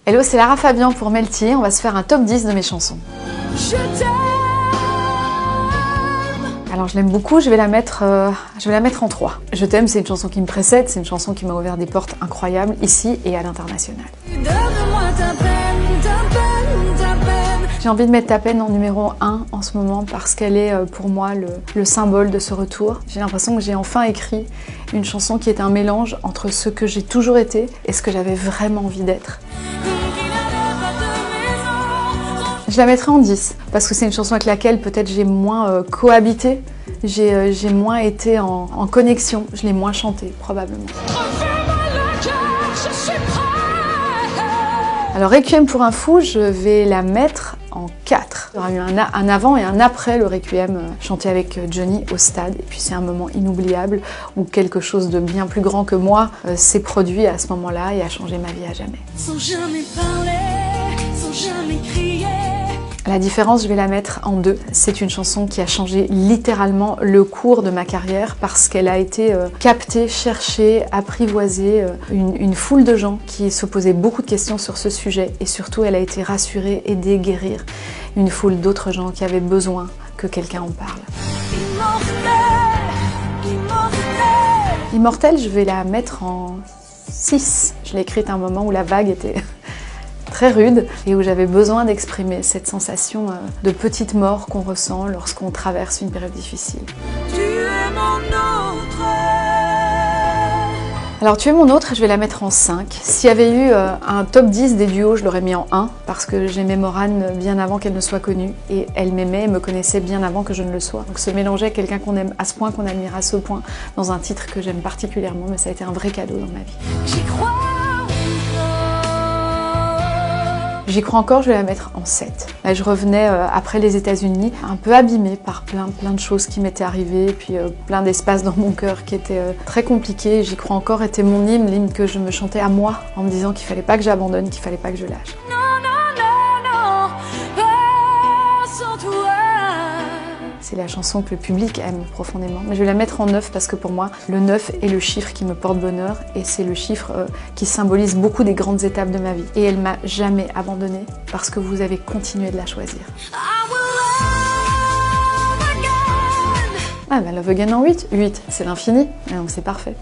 Hello, c'est Lara Fabian pour Melty. On va se faire un top 10 de mes chansons. Je t'aime. Alors je l'aime beaucoup, je vais la mettre en 3. Je t'aime, c'est une chanson qui me précède, c'est une chanson qui m'a ouvert des portes incroyables ici et à l'international. J'ai envie de mettre Ta peine en numéro 1 en ce moment parce qu'elle est pour moi le symbole de ce retour. J'ai l'impression que j'ai enfin écrit une chanson qui est un mélange entre ce que j'ai toujours été et ce que j'avais vraiment envie d'être. Je la mettrai en 10 parce que c'est une chanson avec laquelle peut-être j'ai moins cohabité, j'ai moins été en connexion, je l'ai moins chantée probablement. Alors Requiem pour un fou, je vais la mettre en 4. Il y aura eu un avant et un après le Requiem chanté avec Johnny au stade. Et puis c'est un moment inoubliable où quelque chose de bien plus grand que moi s'est produit à ce moment-là et a changé ma vie à jamais. Sans jamais parler, sans jamais crier. La différence, je vais la mettre en 2. C'est une chanson qui a changé littéralement le cours de ma carrière parce qu'elle a été captée, cherchée, apprivoisée. Une foule de gens qui se posaient beaucoup de questions sur ce sujet et surtout elle a été rassurée, aidée, guérir une foule d'autres gens qui avaient besoin que quelqu'un en parle. Immortel, je vais la mettre en 6. Je l'ai écrite à un moment où la vague était très rude et où j'avais besoin d'exprimer cette sensation de petite mort qu'on ressent lorsqu'on traverse une période difficile. Tu es mon autre. Alors Tu es mon autre, je vais la mettre en 5. S'il y avait eu un top 10 des duos, je l'aurais mis en 1 parce que j'aimais Morane bien avant qu'elle ne soit connue et elle m'aimait et me connaissait bien avant que je ne le sois. Donc se mélanger avec quelqu'un qu'on aime à ce point, qu'on admire à ce point, dans un titre que j'aime particulièrement, mais ça a été un vrai cadeau dans ma vie. J'y crois. J'y crois encore, je vais la mettre en 7. Là, je revenais après les États-Unis, un peu abîmée par plein de choses qui m'étaient arrivées, et puis plein d'espaces dans mon cœur qui étaient très compliqués. J'y crois encore était mon hymne, l'hymne que je me chantais à moi, en me disant qu'il fallait pas que j'abandonne, qu'il fallait pas que je lâche. C'est la chanson que le public aime profondément. Mais je vais la mettre en 9 parce que pour moi, le 9 est le chiffre qui me porte bonheur et c'est le chiffre qui symbolise beaucoup des grandes étapes de ma vie. Et elle m'a jamais abandonnée parce que vous avez continué de la choisir. Ah bah Love Again en 8. 8, c'est l'infini, donc c'est parfait.